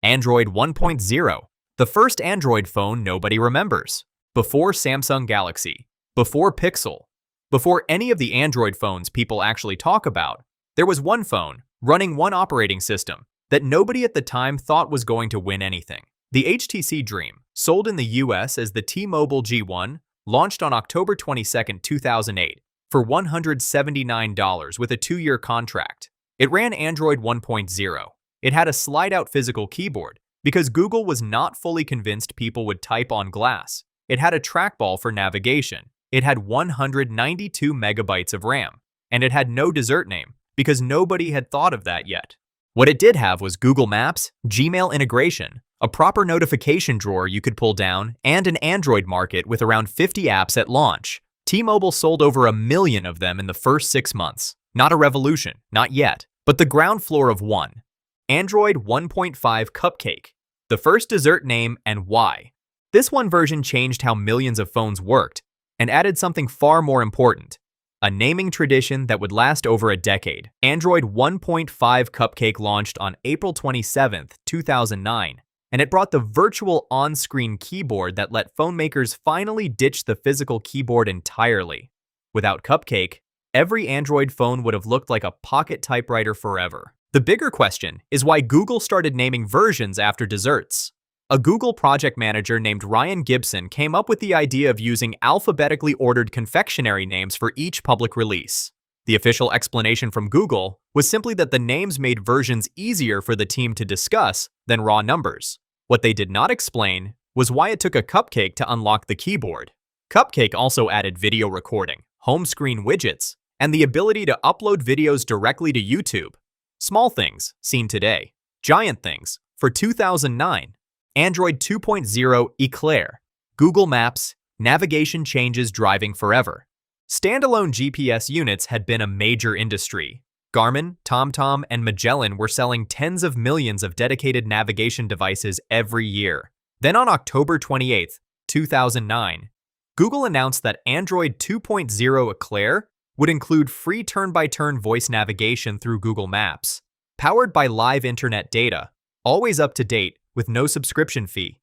Android 1.0, the first Android phone nobody remembers. Before Samsung Galaxy, before Pixel, before any of the Android phones people actually talk about, there was one phone, running one operating system, that nobody at the time thought was going to win anything. The HTC Dream, sold in the US as the T-Mobile G1, launched on October 22, 2008, for $179 with a 2-year contract. It ran Android 1.0. It had a slide-out physical keyboard, because Google was not fully convinced people would type on glass. It had a trackball for navigation. It had 192 megabytes of RAM. And it had no dessert name, because nobody had thought of that yet. What it did have was Google Maps, Gmail integration, a proper notification drawer you could pull down, and an Android market with around 50 apps at launch. T-Mobile sold over 1 million of them in the first 6 months. Not a revolution, not yet, but the ground floor of one. Android 1.5 Cupcake, the first dessert name and why. This one version changed how millions of phones worked and added something far more important, a naming tradition that would last over a decade. Android 1.5 Cupcake launched on April 27, 2009, and it brought the virtual on-screen keyboard that let phone makers finally ditch the physical keyboard entirely. Without Cupcake, every Android phone would have looked like a pocket typewriter forever. The bigger question is why Google started naming versions after desserts. A Google project manager named Ryan Gibson came up with the idea of using alphabetically ordered confectionery names for each public release. The official explanation from Google was simply that the names made versions easier for the team to discuss than raw numbers. What they did not explain was why it took a cupcake to unlock the keyboard. Cupcake also added video recording, home screen widgets, and the ability to upload videos directly to YouTube. Small things, seen today. Giant things, for 2009. Android 2.0 Eclair, Google Maps, navigation changes driving forever. Standalone GPS units had been a major industry. Garmin, TomTom, and Magellan were selling tens of millions of dedicated navigation devices every year. Then on October 28, 2009, Google announced that Android 2.0 Eclair would include free turn-by-turn voice navigation through Google Maps, powered by live internet data, always up to date, with no subscription fee.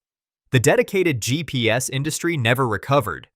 The dedicated GPS industry never recovered.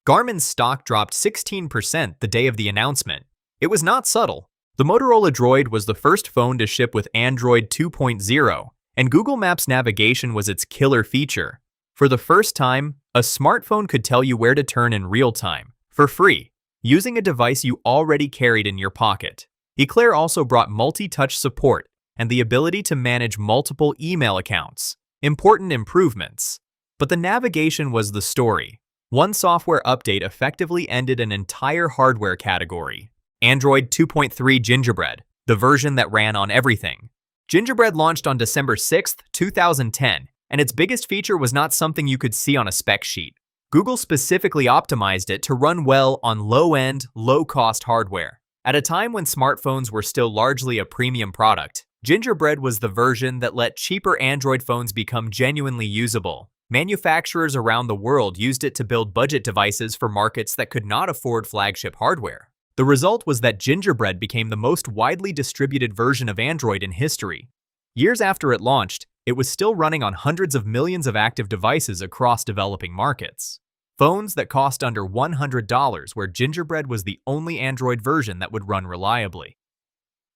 Garmin's stock dropped 16% the day of the announcement. It was not subtle. The Motorola Droid was the first phone to ship with Android 2.0, and Google Maps navigation was its killer feature. For the first time, a smartphone could tell you where to turn in real time, for free, using a device you already carried in your pocket. Eclair also brought multi-touch support and the ability to manage multiple email accounts. Important improvements. But the navigation was the story. One software update effectively ended an entire hardware category. Android 2.3 Gingerbread, the version that ran on everything. Gingerbread launched on December 6, 2010, and its biggest feature was not something you could see on a spec sheet. Google specifically optimized it to run well on low-end, low-cost hardware. At a time when smartphones were still largely a premium product, Gingerbread was the version that let cheaper Android phones become genuinely usable. Manufacturers around the world used it to build budget devices for markets that could not afford flagship hardware. The result was that Gingerbread became the most widely distributed version of Android in history. Years after it launched, it was still running on hundreds of millions of active devices across developing markets. Phones that cost under $100, where Gingerbread was the only Android version that would run reliably.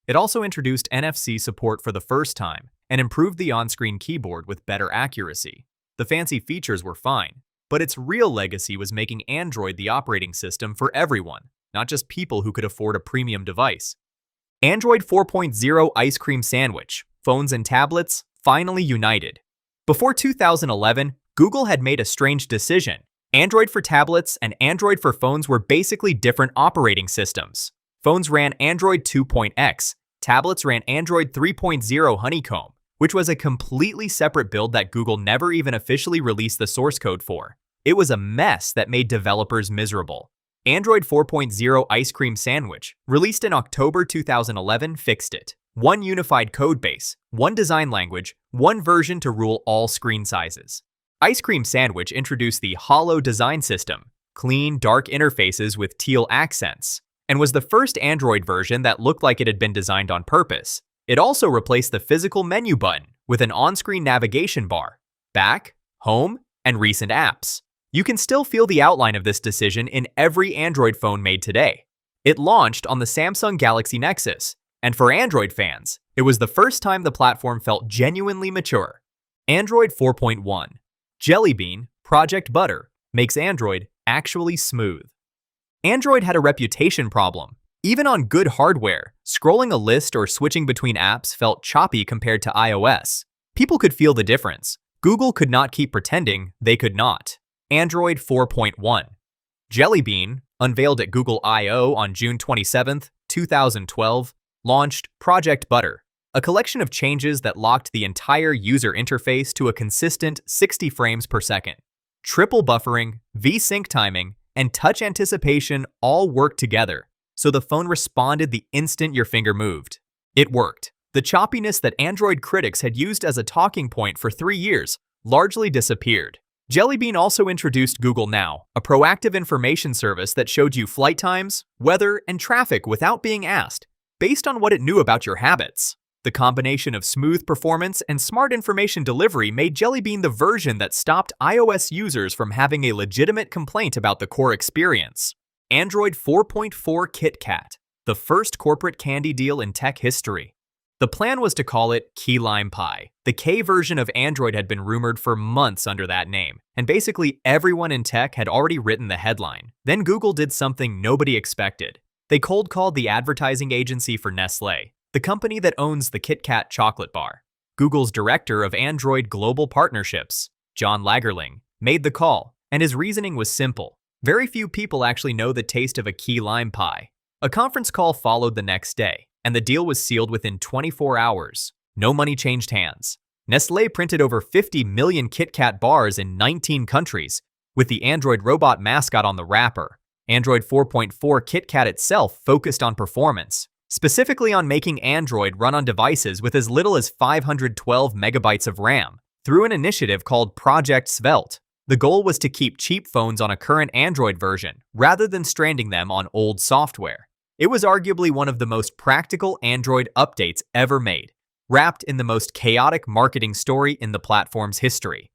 It also introduced NFC support for the first time and improved the on-screen keyboard with better accuracy. The fancy features were fine, but its real legacy was making Android the operating system for everyone, not just people who could afford a premium device. Android 4.0 Ice Cream Sandwich, phones and tablets, finally united. Before 2011, Google had made a strange decision. Android for tablets and Android for phones were basically different operating systems. Phones ran Android 2.x, tablets ran Android 3.0 Honeycomb, which was a completely separate build that Google never even officially released the source code for. It was a mess that made developers miserable. Android 4.0 Ice Cream Sandwich, released in October 2011, fixed it. One unified codebase, one design language, one version to rule all screen sizes. Ice Cream Sandwich introduced the Hollow design system, clean, dark interfaces with teal accents, and was the first Android version that looked like it had been designed on purpose. It also replaced the physical menu button with an on-screen navigation bar, back, home, and recent apps. You can still feel the outline of this decision in every Android phone made today. It launched on the Samsung Galaxy Nexus, and for Android fans, it was the first time the platform felt genuinely mature. Android 4.1. Jellybean, Project Butter, makes Android actually smooth. Android had a reputation problem. Even on good hardware, scrolling a list or switching between apps felt choppy compared to iOS. People could feel the difference. Google could not keep pretending they could not. Android 4.1. Jellybean, unveiled at Google I/O on June 27, 2012, launched Project Butter, a collection of changes that locked the entire user interface to a consistent 60 frames per second. Triple buffering, V-Sync timing, and touch anticipation all worked together, so the phone responded the instant your finger moved. It worked. The choppiness that Android critics had used as a talking point for 3 years largely disappeared. Jellybean also introduced Google Now, a proactive information service that showed you flight times, weather, and traffic without being asked, based on what it knew about your habits. The combination of smooth performance and smart information delivery made Jellybean the version that stopped iOS users from having a legitimate complaint about the core experience. Android 4.4 KitKat, the first corporate candy deal in tech history. The plan was to call it Key Lime Pie. The K version of Android had been rumored for months under that name, and basically everyone in tech had already written the headline. Then Google did something nobody expected. They cold-called the advertising agency for Nestlé, the company that owns the KitKat chocolate bar. Google's director of Android Global Partnerships, John Lagerling, made the call, and his reasoning was simple. Very few people actually know the taste of a key lime pie. A conference call followed the next day, and the deal was sealed within 24 hours. No money changed hands. Nestlé printed over 50 million KitKat bars in 19 countries, with the Android robot mascot on the wrapper. Android 4.4 KitKat itself focused on performance, specifically on making Android run on devices with as little as 512 megabytes of RAM, through an initiative called Project Svelte. The goal was to keep cheap phones on a current Android version, rather than stranding them on old software. It was arguably one of the most practical Android updates ever made, wrapped in the most chaotic marketing story in the platform's history.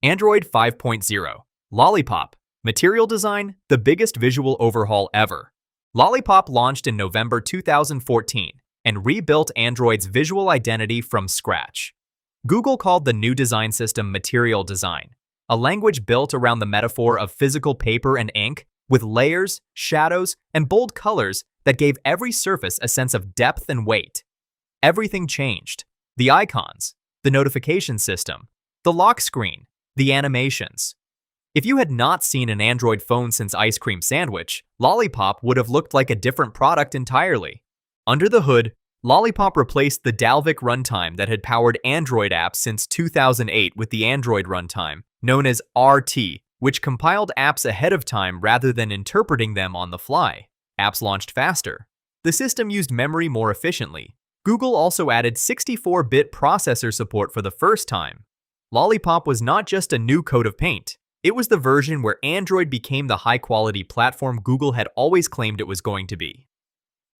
Android 5.0. Lollipop. Material design, the biggest visual overhaul ever. Lollipop launched in November 2014 and rebuilt Android's visual identity from scratch. Google called the new design system Material Design, a language built around the metaphor of physical paper and ink, with layers, shadows, and bold colors that gave every surface a sense of depth and weight. Everything changed. The icons, the notification system, the lock screen, the animations. If you had not seen an Android phone since Ice Cream Sandwich, Lollipop would have looked like a different product entirely. Under the hood, Lollipop replaced the Dalvik runtime that had powered Android apps since 2008 with the Android runtime, known as RT, which compiled apps ahead of time rather than interpreting them on the fly. Apps launched faster. The system used memory more efficiently. Google also added 64-bit processor support for the first time. Lollipop was not just a new coat of paint. It was the version where Android became the high-quality platform Google had always claimed it was going to be.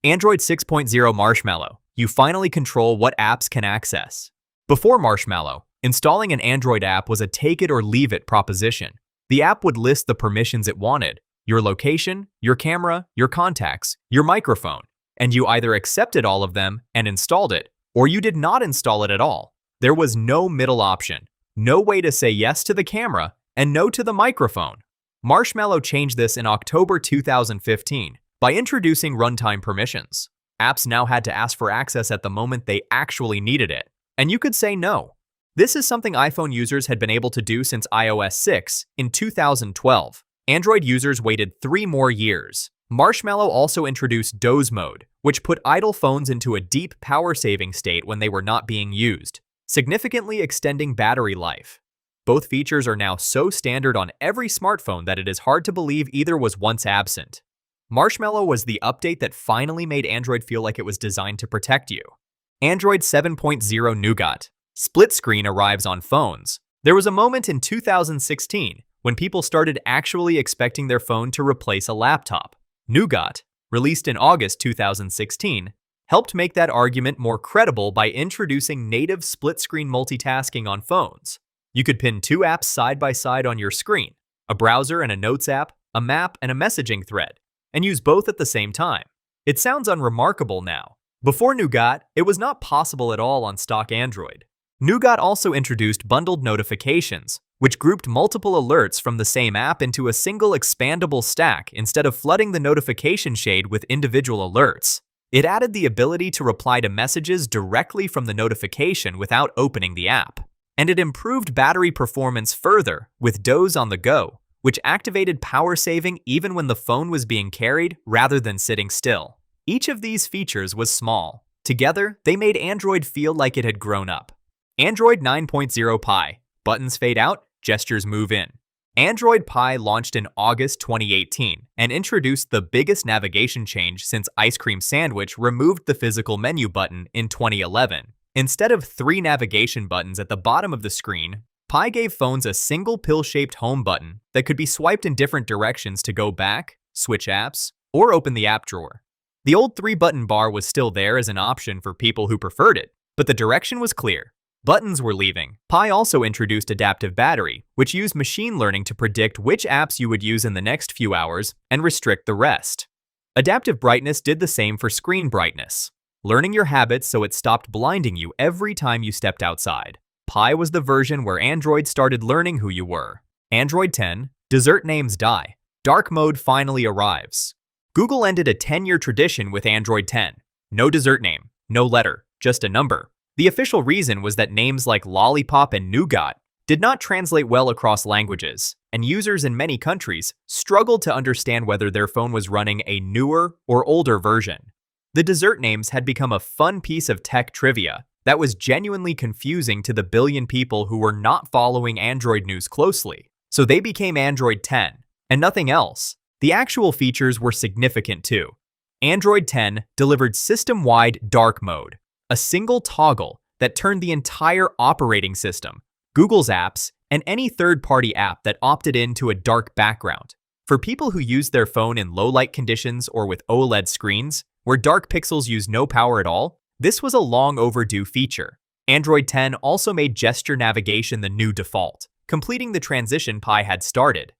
Android 6.0 Marshmallow. You finally control what apps can access. Before Marshmallow, installing an Android app was a take-it-or-leave-it proposition. The app would list the permissions it wanted, your location, your camera, your contacts, your microphone, and you either accepted all of them and installed it, or you did not install it at all. There was no middle option, no way to say yes to the camera and no to the microphone. Marshmallow changed this in October 2015 by introducing runtime permissions. Apps now had to ask for access at the moment they actually needed it, and you could say no. This is something iPhone users had been able to do since iOS 6 in 2012. Android users waited 3 more years. Marshmallow also introduced doze mode, which put idle phones into a deep power-saving state when they were not being used, significantly extending battery life. Both features are now so standard on every smartphone that it is hard to believe either was once absent. Marshmallow was the update that finally made Android feel like it was designed to protect you. Android 7.0 Nougat. Split screen arrives on phones. There was a moment in 2016 when people started actually expecting their phone to replace a laptop. Nougat, released in August 2016, helped make that argument more credible by introducing native split-screen multitasking on phones. You could pin two apps side by side on your screen, a browser and a notes app, a map and a messaging thread, and use both at the same time. It sounds unremarkable now. Before Nougat, it was not possible at all on stock Android. Nougat also introduced bundled notifications, which grouped multiple alerts from the same app into a single expandable stack instead of flooding the notification shade with individual alerts. It added the ability to reply to messages directly from the notification without opening the app. And it improved battery performance further with Doze on the Go, which activated power saving even when the phone was being carried rather than sitting still. Each of these features was small. Together, they made Android feel like it had grown up. Android 9.0 Pie. Buttons fade out, gestures move in. Android Pie launched in August 2018 and introduced the biggest navigation change since Ice Cream Sandwich removed the physical menu button in 2011. Instead of 3 navigation buttons at the bottom of the screen, Pie gave phones a single pill-shaped home button that could be swiped in different directions to go back, switch apps, or open the app drawer. The old 3-button bar was still there as an option for people who preferred it, but the direction was clear. Buttons were leaving. Pie also introduced adaptive battery, which used machine learning to predict which apps you would use in the next few hours and restrict the rest. Adaptive brightness did the same for screen brightness, learning your habits so it stopped blinding you every time you stepped outside. Pie was the version where Android started learning who you were. Android 10, dessert names die. Dark mode finally arrives. Google ended a 10-year tradition with Android 10. No dessert name, no letter, just a number. The official reason was that names like Lollipop and Nougat did not translate well across languages, and users in many countries struggled to understand whether their phone was running a newer or older version. The dessert names had become a fun piece of tech trivia that was genuinely confusing to the billion people who were not following Android news closely, so they became Android 10, and nothing else. The actual features were significant too. Android 10 delivered system-wide dark mode, a single toggle that turned the entire operating system, Google's apps, and any third-party app that opted into a dark background. For people who use their phone in low-light conditions or with OLED screens, where dark pixels use no power at all, this was a long overdue feature. Android 10 also made gesture navigation the new default, completing the transition Pie had started.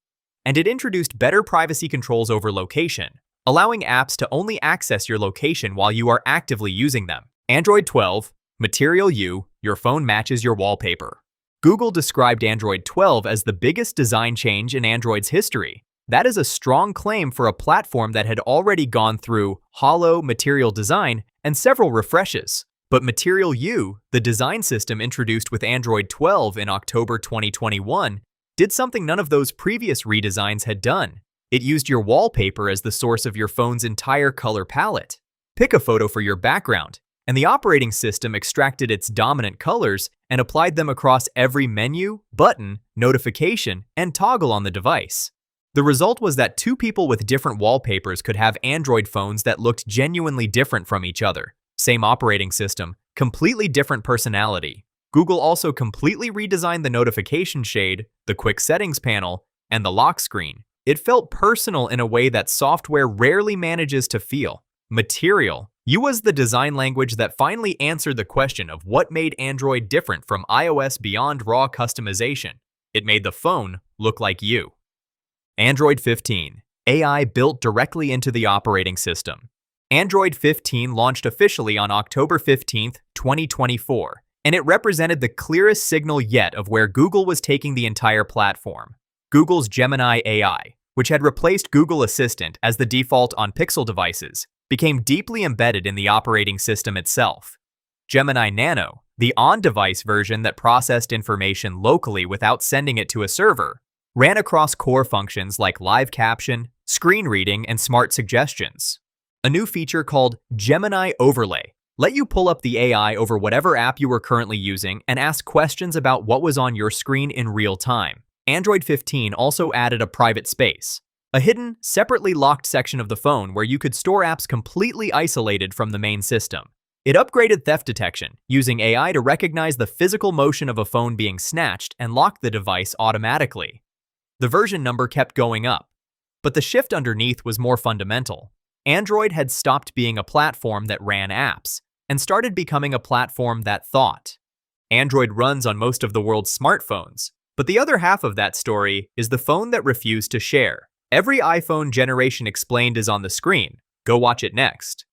And it introduced better privacy controls over location, allowing apps to only access your location while you are actively using them. Android 12, Material You, your phone matches your wallpaper. Google described Android 12 as the biggest design change in Android's history. That is a strong claim for a platform that had already gone through hollow material design and several refreshes. But Material You, the design system introduced with Android 12 in October 2021, did something none of those previous redesigns had done. It used your wallpaper as the source of your phone's entire color palette. Pick a photo for your background, and the operating system extracted its dominant colors and applied them across every menu, button, notification, and toggle on the device. The result was that two people with different wallpapers could have Android phones that looked genuinely different from each other. Same operating system, completely different personality. Google also completely redesigned the notification shade, the quick settings panel, and the lock screen. It felt personal in a way that software rarely manages to feel. Material You was the design language that finally answered the question of what made Android different from iOS beyond raw customization. It made the phone look like you. Android 15, AI built directly into the operating system. Android 15 launched officially on October 15, 2024, and it represented the clearest signal yet of where Google was taking the entire platform. Google's Gemini AI, which had replaced Google Assistant as the default on Pixel devices, became deeply embedded in the operating system itself. Gemini Nano, the on-device version that processed information locally without sending it to a server, ran across core functions like live caption, screen reading, and smart suggestions. A new feature called Gemini Overlay let you pull up the AI over whatever app you were currently using and ask questions about what was on your screen in real time. Android 15 also added a private space, a hidden, separately locked section of the phone where you could store apps completely isolated from the main system. It upgraded theft detection, using AI to recognize the physical motion of a phone being snatched and lock the device automatically. The version number kept going up, but the shift underneath was more fundamental. Android had stopped being a platform that ran apps and started becoming a platform that thought. Android runs on most of the world's smartphones, but the other half of that story is the phone that refused to share. Every iPhone generation explained is on the screen. Go watch it next.